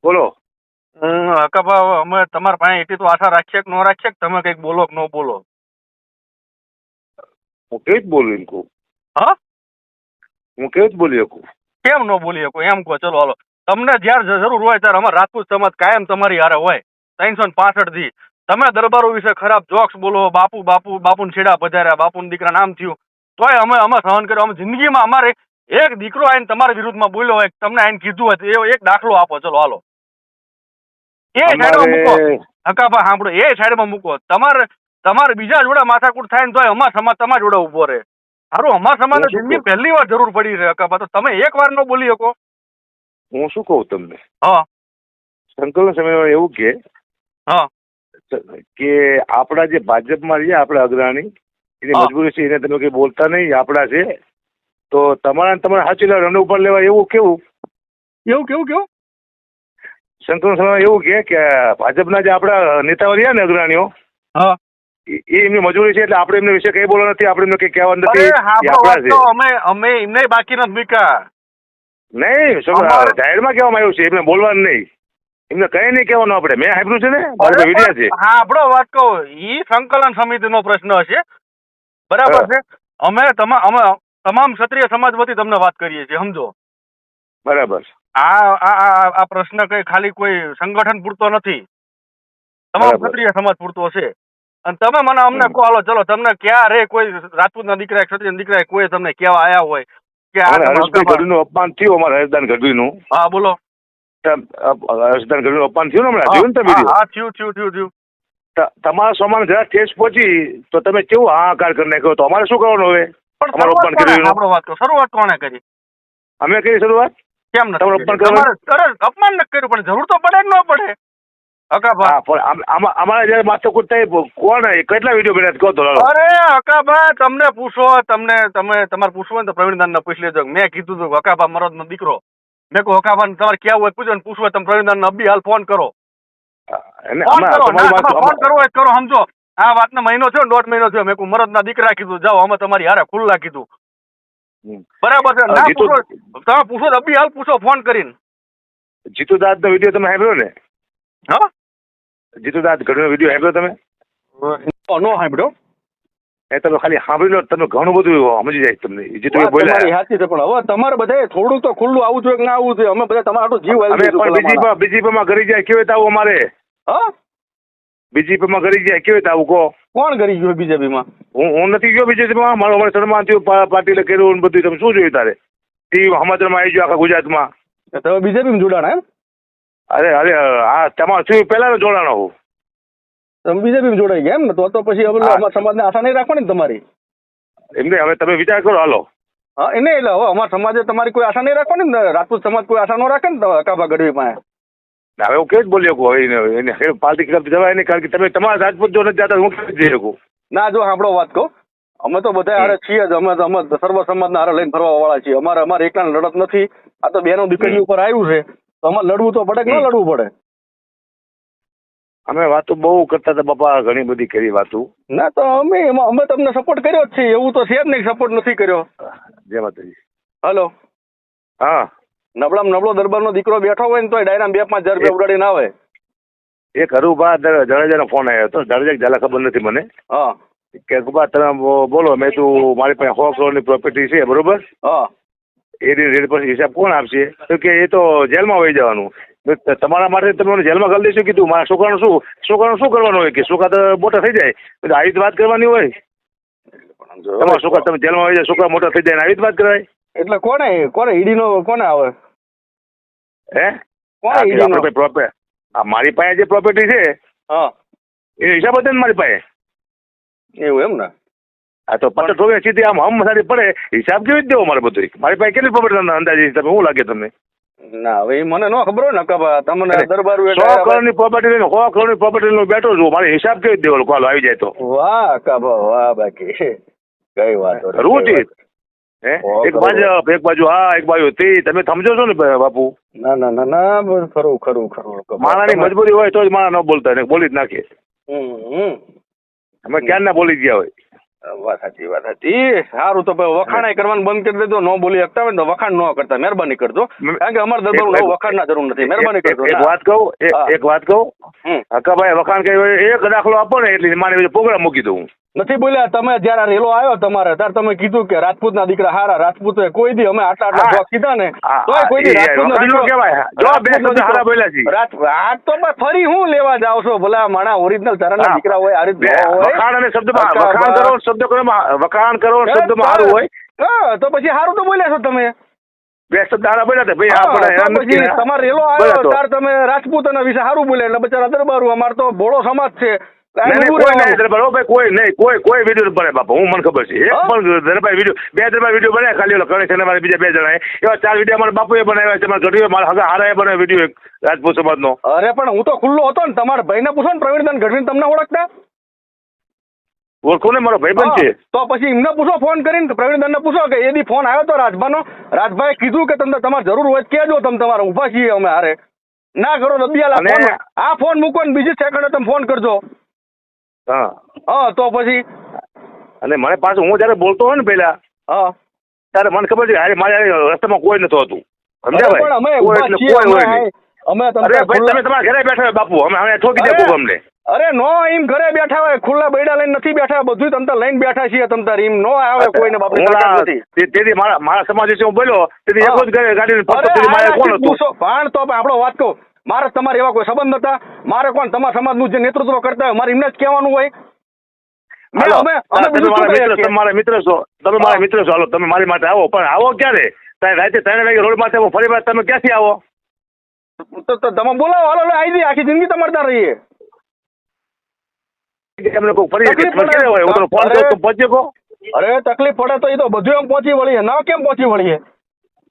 બોલો. હકાભા અમે તમારા પાસે એટલી તો આશા રાખીએ કે ન રાખીએ કે તમે કંઈક બોલો કે ન બોલો? હું કેવી જ બોલું એમ કહું. હા, હું કેવી જ બોલી શકું. કેમ ન બોલી શકો એમ કહો. ચલો હાલો, તમને જ્યારે જરૂર હોય ત્યારે અમારા રાજપૂત સમાજ કાયમ તમારી હારે હોય. 365 થી તમે દરબારો વિશે ખરાબ જોક્સ બોલો, બાપુ બાપુ બાપુને છેડા પધાર્યા, બાપુના દીકરા નામ થયું, તોય અમે સહન કર્યો. અમે જિંદગીમાં અમારે એક દીકરો આઈને તમારા વિરુદ્ધમાં બોલ્યો હોય, તમને આઈને કીધું હોય તો એ એક દાખલો આપો. ચલો હાલો, એ સાઈડમાં મૂકો. અમારે હકાભા સાંભળો, એ સાઈડમાં મૂકો. તમારે બીજા જોડે માથાકૂટ થાય ને તોય અમાર સમાજ તમારા જોડે ઉભો રહે. સારું, અમારા સમાજને હું શું જિંદગી કહું પહેલી વાર જરૂર પડી છે હકાભા, તો તમે એક વાર ન બોલી શકો? હું શું કહું તમને. હા સંકલન સમયમાં એવું હા કે આપણા જે ભાજપમાં છે આપણા અગ્રણી એની હા. મજબૂરી છે, એને તમે કંઈ બોલતા નહીં, આપણા છે તો તમારા સાચી રન ઉપર લેવા એવું કેવું. કેવું સંકલન સમયમાં એવું કે ભાજપના જે આપણા નેતાઓ રહ્યા ને અગ્રણીઓ, હા. એ એમની મજબૂરી છે એટલે આપણે એમને વિશે કંઈ બોલવા નથી, આપણે એમને કંઈ કહેવા અરે નથી, એ હાંભળો આપણા વાત છે. તો અમે એમને બાકી નથી મૂક્યા. નહીં જાહેરમાં કહેવામાં આવ્યું છે એમને બોલવાનું નહીં, એમને કંઈ નહીં કહેવાનું. આપણે મેં સાંભળ્યું છે ને, મારા વિડીયા છે. હાંભળો વાત કહું, ઈ સંકલન સમિતિનો પ્રશ્ન હશે, બરાબર છે. અમે તમામ ક્ષત્રિય સમાજ વતી તમને વાત કરીએ છીએ, સમજો. બરાબર. આ પ્રશ્ન કઈ ખાલી કોઈ સંગઠન પૂરતો નથી, તમામ ક્ષત્રિય સમાજ પૂરતો છે. અને તમે મને અમને કહો, હાલો ચલો, તમને ક્યારે કોઈ રાજપૂતના દીકરા ક્ષત્રિય દીકરા કોઈ તમને કહેવા આયા હોય કે આ હર્ષભાઈ ગઢવીનું અપમાન થયું, અમારા હર્ષદાન ગઢવીનું. હા બોલો. હર્ષદાન ગઢવીનું અપમાન થયું ને હમણાં, જોયું ને તમે વિડીયો? હા થયું. તમારા સમાન જરા ઠેસ પહોંચી તો તમે કેવું હાહાકાર કરી નાખ્યો, તો અમારે શું કરવાનું હવે? પણ અમારું અપમાન કર્યું. આપણો વાત કરો, શરૂઆત કોણે કરી? અમે કરી શરૂઆત. કેમ નથી? તમારું અપમાન કરવાનું. તમારે અપમાન નથી કર્યું, પણ જરૂર તો પડે કે ન પડે? હકાભા, હા, પણ અમારા જયારે માથાકૂટ થાય કોણ કેટલા વિડીયો બનાવ્યા કહો તો ચાલો. અરે હકાભા, તમને પૂછો, તમારે પૂછવું હોય ને તો પ્રવીણદાનને પૂછી લેજો. મેં કીધું હતું હકાભા મરદનો દીકરો, મેં કહું હકાભાને તમારે ક્યાં હોય પૂછો ને, પૂછવું હોય તમે પ્રવીણદાનને અબી હાલ ફોન કરો. ફોન કરવો હોય કરો. સમજો, આ વાતનો મહિનો થયો, 1.5 મહિનો થયો. મેં કહું મરદના દીકરા કીધું, જાઓ અમે તમારી હારે ખુલ્લા કીધું, બરાબર છે. ના પૂછો, તમે પૂછો અબી હાલ પૂછો ફોન કરીને. જીતુ દાદ નો વિડીયો તમે સાંભળ્યો ને? હા, જીતુ દાદ ઘરનો વિડીયો સાંભળ્યો તમે? નો સાંભળ્યો. એ તમે ખાલી સાંભળી લો, તમે ઘણું બધું સમજી જાય તમને. જીતુ તમારી બોલ્યા સાચી છે, પણ હવે તમારે બધા થોડું તો ખુલ્લું આવવું જોઈએ કે ના આવવું જોઈએ? અમે બધા તમારો જીવ અમે પણ બીજીપીમાં કરી જાય કેવી રીતે આવું અમારે? હા, બીજીપીમાં કરી જાય કેવી રીતે આવું કહો? કોણ કરી ગયું બીજેપીમાં? હું નથી ગયો બીજેપીમાં. મારો અમારે સન્માન થયું, પાટીલે કર્યું બધું. તમે શું જોયું તારે? ટીવી સમાચારમાં આવી ગયો આખા ગુજરાતમાં. તમે બીજેપીમાં જોડાણા એમ? અરે હા, તમારું થયું પહેલા જોડાણો હું. તમે બીજેપીમાં જોડાઈ ગયા એમ ને? તો પછી હવે અમારા સમાજને આશા નહીં રાખવાની ને તમારી? એમને હવે તમે વિચાર કરો. હાલો. હા, એને એટલે હવે અમારા સમાજે તમારી કોઈ આશા નહીં રાખવાની ને? રાજપૂત સમાજ કોઈ આશા ન રાખે ને હકાભા ગઢવી પાસે? હવે હું કેવી જ બોલી શકું? હવે એને પાર્ટી ખિલાફ જવાય નહીં, કારણ કે તમે તમારા રાજપૂત જો નથી જતા, હું કેવી જઈ શકું? ના, જો સાંભળો વાત કહું, અમે તો બધા હારે છીએ જ. અમે સર્વ સમાજના હારે લઈને ફરવા વાળા છીએ. અમારે એકલાને લડત નથી. આ તો બેનો દીકરી ઉપર આવ્યું છે, તો અમારે લડવું તો પડે કે ન લડવું પડે? અમે વાતો બહુ કરતા હતા બાપા, ઘણી બધી કરી વાતો. ના, તો અમે તમને સપોર્ટ કર્યો જ છે, એવું તો છે જ નહીં સપોર્ટ નથી કર્યો. જય માતાજી. હલો. હા, નબળો દરબારનો દીકરો બેઠો હોય ને તો ડાયરા 2-5 હજાર રૂપિયા ઉડાડીને આવે. એક હરુભા જાડેજાનો ફોન આવ્યો હતો. જાડેજા ઝાલા ખબર નથી મને. હા. કે ગુબા તમે બોલો. મેં તું મારી પાસે 100 કરોડની પ્રોપર્ટી છે, બરોબર? હા. એ રેટ પર હિસાબ કોણ આપશે? તો કે એ તો જેલમાં વહી જવાનું. તમારા માટે તમે જેલમાં કરી દઈશું. કીધું મારા છોકરાનું શું કરવાનું હોય? કે છોકરા તો મોટા થઈ જાય, આવી રીતે વાત કરવાની હોય. તમારા છોકરા તમે જેલમાં વહી જાય, છોકરા મોટા થઈ જાય, આવી રીતે વાત કરાય? એટલે કોને ઈડીનો કોને આવે? કોને ઈડીનો? પ્રોપર્ટી મારી પાસે જે પ્રોપર્ટી છે, હા, એ હિસાબ હતો ને મારી પાસે. એવું એમ ને? હા, તો પચાસ રૂપિયા સીધી આમ સારી પડે. હિસાબ કેવી રીતે દેવો મારે બધું? મારી પાસે કેટલી પ્રોપર્ટી અંદાજે તમે શું લાગે તમને? ના, હવે મને ન ખબર હોય ને હકાભા. તમને દરબાર 100 કરોડની પ્રોપર્ટી લઈને 100 કરોડની પ્રોપર્ટી લઈને બેઠો છું. મારે હિસાબ કેવી દેવો કોલ આવી જાય તો? વાહ હકાભા વાહ. બાકી કઈ વાત રૂચિ એક બાજુ હા, એક બાજુ તે. તમે સમજો છો ને બાપુ? ના, ખરું. માણાની મજબૂરી હોય તો જ માણા ન બોલતા, બોલી જ નાખે. અમે ક્યાં ના બોલી ગયા હોય. વાત સાચી સારું તો ભાઈ વખાણાય કરવાનું બંધ કરી દેજો. ન બોલી શકતા હોય ને તો વખાણ ન કરતા મહેરબાની કરજો, કારણ કે અમારા દરબાર વખાણના જરૂર નથી. મહેરબાની કરજો. એક વાત કહું, એક વાત કહું, હકાભાઈ વખાણ કરી એક દાખલો આપો ને એટલે મારે પ્રોગ્રામ મૂકી દઉં. નથી બોલ્યા તમે જયારે રેલો આવ્યો તમારે ત્યારે તમે કીધું કે રાજપૂતના દીકરા હારા. રાજપૂતો કોઈ દી અમે આટલા જોક કીધા ને તોય કોઈ દી રાજપૂતનો દીકરો કહેવાય. જો બે શબ્દ હારા બોલ્યા છે. આ તો ફરી હું લેવા જાવ છો ભલા માણા ઓરિજિનલ ચરણના દીકરા હોય આ રીત વખાણ અને શબ્દમાં વખાણ કરો શબ્દ કરો વખાણ કરો શબ્દમાં સારું હોય. હા તો પછી સારું તો બોલ્યા છો તમે. બે શબ્દ હારા બોલ્યા હતા ભાઈ. પછી તમારે રેલો આવ્યો ત્યારે તમે રાજપૂતના વિશે સારું બોલ્યા એટલે બચારા દરબારું. અમાર તો ભોળો સમાજ છે. કોઈ વિડીયો બને બાપા, હું મને ખબર છે. એક પણ દરબાર વિડીયો, બે દરબાર વિડીયો બનાવ્યા ખાલી ગણેશ અને મારા બીજા બે જણા એવા 4 વિડીયો અમારા બાપુએ બનાવ્યા છે. મારા ગઢવી મારા હગા હારા બનાવ્યો વિડીયો એક રાજપૂત સમાજનો. અરે પણ હું તો ખુલ્લો હતો ને. તમારા ભાઈને પૂછો ને, પ્રવીણદાન ગઢવી તમને ઓળખતા? ઓળખો ને, મારો ભાઈબંધ છે. તો પછી એમને પૂછો ફોન કરીને, પ્રવીણદાનને પૂછો કે એદી ફોન આવ્યો તો રાજભાનો. રાજભાઈ કીધું કે તમને તમારે જરૂર હોય કેજો, તમે તમારે ઊભા છીએ અમે હારે. ના કરો દબિયાલા આ ફોન મૂકો ને બીજી સેકન્ડે તમે ફોન કરજો. હા તો પછી અને મને પાછું હું જયારે બોલતો હોય ને પેલા ત્યારે મને ખબર છે અરે મારે રસ્તામાં કોઈ નતું હતું. તમે તમારા ઘરે બેઠા હોય બાપુ, અમે ઠોકી દે અમને. અરે નો એમ ઘરે બેઠા હોય, ખુલ્લા બૈડા લઈને નથી બેઠા, બધું તમતા લઈને બેઠા છીએ. તમતાર એમ નો આવે કોઈને બાપુ. તેથી મારા સમાજ વિશે હું બોલ્યો તેથી એક જ ઘરે ગાડી કોણ હતું પણ તો આપણો વાત કહું, મારે તમારે એવા કોઈ સંબંધ હતા? મારે કોણ તમારા સમાજનું જે નેતૃત્વ કરતા હોય મારે એમને જ કહેવાનું હોય. મારા મિત્ર છો, તમે મારા મિત્ર છો, હાલો તમે મારી માટે આવો. પણ આવો ક્યારે? રાતે 3 વાગે રોડ માથે ફરી વાર તમે ક્યાંથી આવો? તો તમે બોલાવો, હાલો આવી જઈએ, આખી જિંદગી તમારે ત્યાં રહીએ. અરે તકલીફ પડે તો એ તો બધું એમ પહોંચી વળીએ. ના કેમ પહોંચી વળીએ?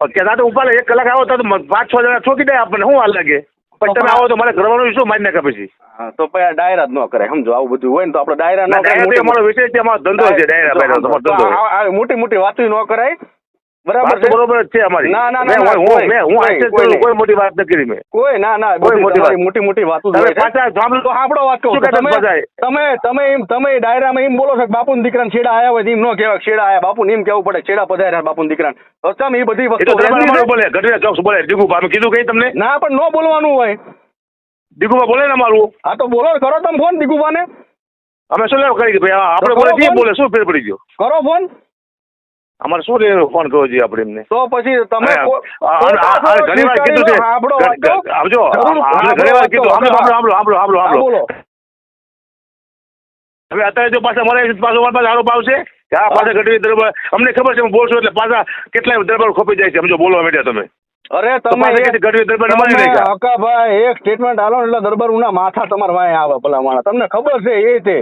ઉપર 1 કલાક આવો તો 5-6 જણા ઠોકી દે આપણને. શું હાલ લાગે? પછી તમે આવો તો મારે કરવાનું શું? મારી નાખે પછી. તો પછી ડાયરા જ ન કરે. સમજો આવું બધું હોય ને તો આપણે ડાયરા ન કરે. અમારો વિષય છે, અમારો ધંધો છે ડાયરા. મોટી મોટી વાતો ન કરાય. બરાબર છે, બરોબર જ છે અમારી. ના ના હું કોઈ મોટી વાત નથી કરી મેં. કોઈ ના મોટી મોટી વાતો આપણો વાત કહું. તમે ડાયરામાં એમ બોલો છો કે બાપુ દીકરાને છેડા આયા હોય એમ ન કહેવાય. છેડા આયા બાપુ એમ કેવું પડે, છેડા પધાર્યા બાપુ દીકરાને. તમે એ બધી વસ્તુ બોલે ગઢવી ચોક્સ બોલે. દીકુભા કીધું કઈ તમને? ના પણ ન બોલવાનું હોય. દીકુભા બોલે ને અમારું. હા તો બોલો, કરો તમે ફોન દીકુભા ને. અમે શું લેવા કરી ભાઈ? આપણે બોલે બોલે શું ફેર પડી ગયો? કરો ફોન. અમારે શું ફોન કરવો જોઈએ આપણે એમને? તો પછી તમે ઘણી વાર કીધું છે. આવજો ઘણી વાર કીધું. બોલો હવે અત્યારે જો પાછા મળે પાછો મારા પાસે આરોપ આવશે કે આ પાછા ગઢવી દરબાર. અમને ખબર છે બોલશો એટલે પાછા કેટલાય દરબાર ખોપી જાય છે. સમજો બોલવા માંડ્યા તમે. અરે તમે ગઢવી દરબાર હકાભાઈ એક સ્ટેટમેન્ટ આલો એટલે દરબાર ઉના માથા તમારા વાય આવે ભલા માણસ. તમને ખબર છે એ તે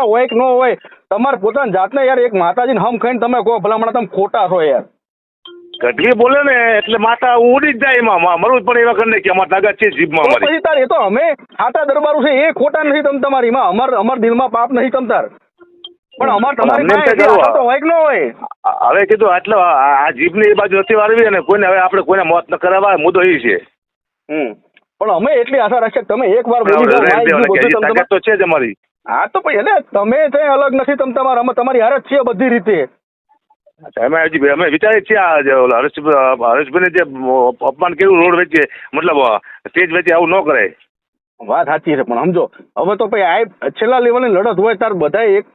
હોય કે ન હોય તમારે પોતાની જાતને યાર એક માતાજીને હમ ખાઈને તમે કહો ભલામણ તમે ખોટા છો યાર. ગઢવી બોલે ને એટલે માતા ઉડી જ જાય એમાં મરવું જ પડે એવા કરીને કે અમારા તાકાત છે જીભમાં અમારી. પછી તાર એ તો અમે ખાતા દરબારું છે એ ખોટા નથી તમ તમારીમાં. અમાર દિલમાં પાપ નહીં તમ તાર. પણ અમાર તમારી તો હોય કે ન હોય. હવે કીધું એટલે આ જીભની એ બાજુ નથી વાળવી અને કોઈને હવે આપણે કોઈને મોત ન કરાવવા મુદ્દો એ છે. પણ અમે એટલી આશા રાખીએ તમે એક વાર બોલી તો છે જ અમારી. હા તો પછી એટલે તમે કઈ અલગ નથી તમ તમારા. અમે તમારી હારે જ છીએ બધી રીતે. અમે વિચારીએ છીએ હરેશભાઈને જે અપમાન કર્યું રોડ વચ્ચે મતલબ સ્ટેજ વચ્ચે આવું ન કરે. વાત સાચી છે પણ સમજો હવે તો ભાઈ આ છેલ્લા લેવલની લડત હોય તાર બધા એક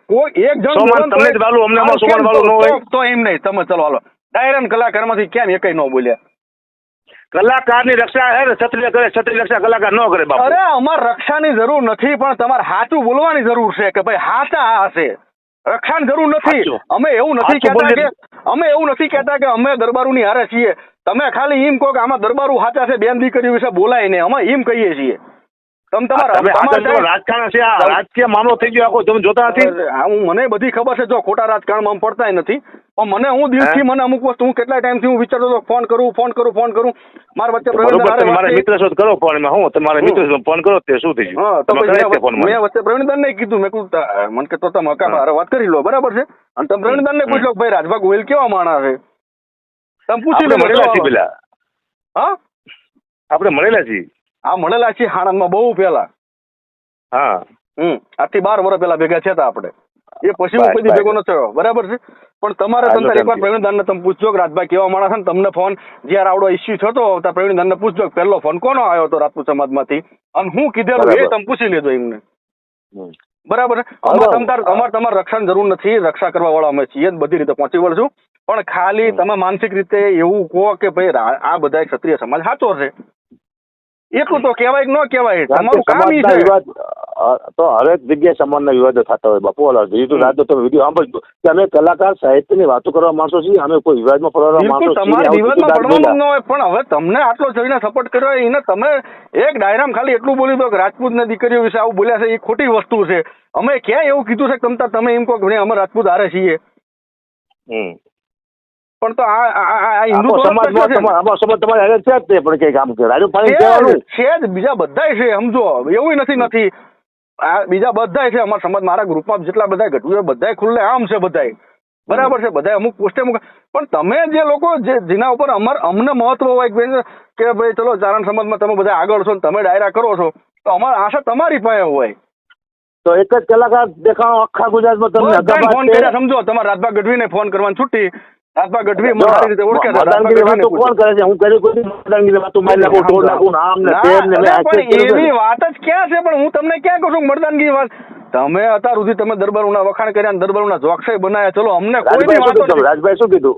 જણ તમને જ વાલું અમને સોમાન વાલું ન હોય તો એમ નહીં. તમે ચલો હાલો ડાયરન કલાકારમાંથી કેમ એકઈ ન બોલ્યા? કલાકારની રક્ષા હે ક્ષત્રિય કરે, ક્ષત્રિય રક્ષા કલાકાર ન કરે બાપુ. અરે અમાર રક્ષાની જરૂર નથી પણ તમારે સાચું બોલવાની જરૂર છે કે ભાઈ સાચા હશે. રક્ષાની જરૂર નથી. અમે એવું નથી કહેતા કે અમે દરબારુની હારે છીએ. તમે ખાલી એમ કહો કે આમાં દરબારુ સાચા છે, બેન દીકરી વિશે બોલાય ને અમે એમ કહીએ છીએ. રાજકારણ છે, રાજકીય મામલો થઈ ગયો આખો. તમે જોતા નથી? મને બધી ખબર છે. જો ખોટા રાજકારણમાં પડતા નથી પણ મને હું દિલથી મને અમુક વસ્તુ હું કેટલા ટાઈમથી હું વિચારતો હતો ફોન કરું. મારા વચ્ચે મારા મિત્ર છો કરો ફોન માં. હું તમારા મિત્ર ફોન કરો તે શું થઈ ગયું? મેં વચ્ચે પ્રવીણદાન ને કીધું. મેં કીધું મને કે તો તમે હકામાં વાત કરી લો બરાબર છે. અને તમે પ્રવીણદાન ને પૂછ લો ભાઈ રાજભા ગોહિલ કેવા માણસ છે તમે પૂછી લો. મળેલા છીએ પેલા. હા આપણે મળેલા છીએ. હા મળેલા છીએ આણંદમાં બહુ પેલા. હા આજથી 12 વર્ષ પહેલા ભેગા થયા હતા આપણે. એ પછી હું બસ, કોઈ બસ. ભેગો ન થયો, બરાબર છે. પણ તમારે હા, તમતાર એકવાર સમજી. પ્રવીણદાનને તમે પૂછજો કે રાજભાઈ કેવા માણસ છે ને તમને ફોન જ્યારે આવડો ઇસ્યુ થતો ત્યારે પ્રવીણદાનને પૂછજો કે પહેલો ફોન કોનો આવ્યો હતો રાજપૂત સમાજમાંથી અને હું કીધેલું એ બરાબર. તમે પૂછી લેજો એમને. હમ. બરાબર છે. અમારે તમારે રક્ષાની જરૂર નથી, રક્ષા કરવા વાળા અમે છીએ, બધી રીતે પહોંચી વળશું. પણ ખાલી તમે માનસિક રીતે એવું કહો કે ભાઈ આ બધા ક્ષત્રિય સમાજ સાચો છે, એટલું તો કહેવાય કે ન કહેવાય, તમારું કામ ઈ સમાજના છે. વિવાદ તો હરેક જગ્યાએ સમાજના વિવાદો થતા હોય બાપુ. રાજુ તમે વિડીયો સાંભળજો કે અમે કલાકાર સાહિત્યની વાતો કરવા માણસો છીએ, અમે કોઈ વિવાદમાં પડવા બિલકુલ માણસો તમારે વિવાદમાં પડવાનું છીએ. ન હોય, પણ હવે તમને આટલો જઈને સપોર્ટ કર્યો એને તમે એક ડાયરામાં ખાલી એટલું બોલી દો કે રાજપૂતની દીકરીઓ વિશે આવું બોલ્યા છે એ ખોટી વસ્તુ છે. અમે ક્યાં એવું કીધું છે કે તમે એમ કહો કે અમે રાજપૂત હારે છીએ, પણ તો આ હિન્દુ સમાજ તમારે હારે છે જ તે, પણ કઈ કામ કરે રાજુ પાણી કહેવાનું છે જ, બીજા બધાય છે, સમજો એવું નથી. આ બીજા બધાય છે અમારા સમાજ, મારા ગ્રુપમાં જેટલા બધા ઘટવું બધાય ખુલ્લે આમ છે બધાય, બરાબર છે, બધાય અમુક પોસ્ટે પણ તમે જે લોકો જેના ઉપર અમને મહત્વ હોય કે ભાઈ ચલો ચારણ સમાજમાં તમે બધા આગળ છો ને તમે ડાયરા કરો છો, તો અમારી આશા તમારી પાસે હોય. તો એક જ કલાકાર દેખાણો આખા ગુજરાતમાં તમને ફોન કર્યા, સમજો તમારા રાજભા ગઢવીને ફોન કરવાની છૂટી. રાજભા ગઢવી મને સારી રીતે ઓળખે છે. કોણ કરે છે? હું કરી કોઈ મતદાનગીરી વાતો મારી નાખું, તોડ નાખું, આમ ને તેમ ને એવી વાત જ ક્યાં છે? પણ હું તમને ક્યાં કહું છું મતદાનગીરી વાત? તમે અત્યાર સુધી તમે દરબારોના વખાણ કર્યા, દરબારોના જોક્ષાઈ બનાવ્યા, ચલો અમને કોઈ વાતો. રાજભાઈ શું કીધું?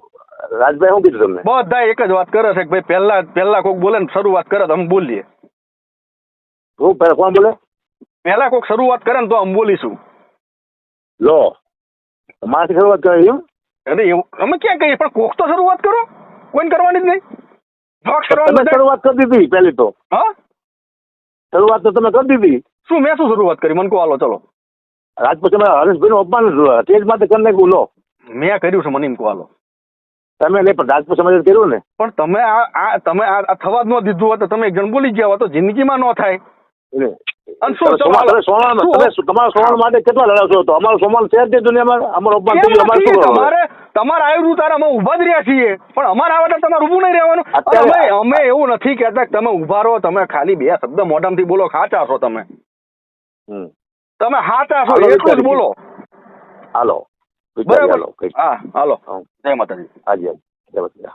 રાજભાઈ શું કીધું તમને? બધા એક જ વાત કરે છે કે ભાઈ પહેલા કોઈક બોલે ને શરૂઆત કરે તો અમે બોલીએ. હું પહેલા કોણ બોલે? પહેલા કોઈક શરૂઆત કરે ને તો અમે બોલીશું. લો મારાથી શરૂઆત કરે એમ? અરે એવું અમે ક્યાં કહીએ, પણ કોક તો શરૂઆત કરો, કોઈને કરવાની જ નહીં. તમે શરૂઆત કરી દીધી પહેલી તો. હા, શરૂઆત તો તમે કરી દીધી. શું મેં શું શરૂઆત કરી? મને કહો, હાલો ચલો. રાજપૂત હરેશભાઈ નું અપમાન તેજ માટે કરી નાખ્યું. લો મેં કર્યું છે, મને એમ કહો, હાલો. તમે નહીં પણ રાજપૂત સમાજે કર્યું ને. પણ તમે આ થવા જ ન દીધું હોત તો તમે એક જણ બોલી ગયા હોત તો જિંદગીમાં ન થાય. અને શું તમારા સોમાન માટે કેટલા લડાવશો? તો અમારું સોમાન છે જ દુનિયામાં. અમારું અપમાન થઈ ગયું. તમારે આવ્યું તારે અમે ઉભા જ રહ્યા છીએ, પણ અમારે આવે તો તમારે ઉભું નહીં રહેવાનું. અમે એવું નથી કહેતા કે તમે ઉભા રહો, તમે ખાલી બે શબ્દ મોઢામાંથી બોલો, સાચા છો તમે. તમે સાચા છો એટલું જ બોલો. હાલો બરાબર. હા હાલો, જય માતાજી. હાજી જય માતાજી.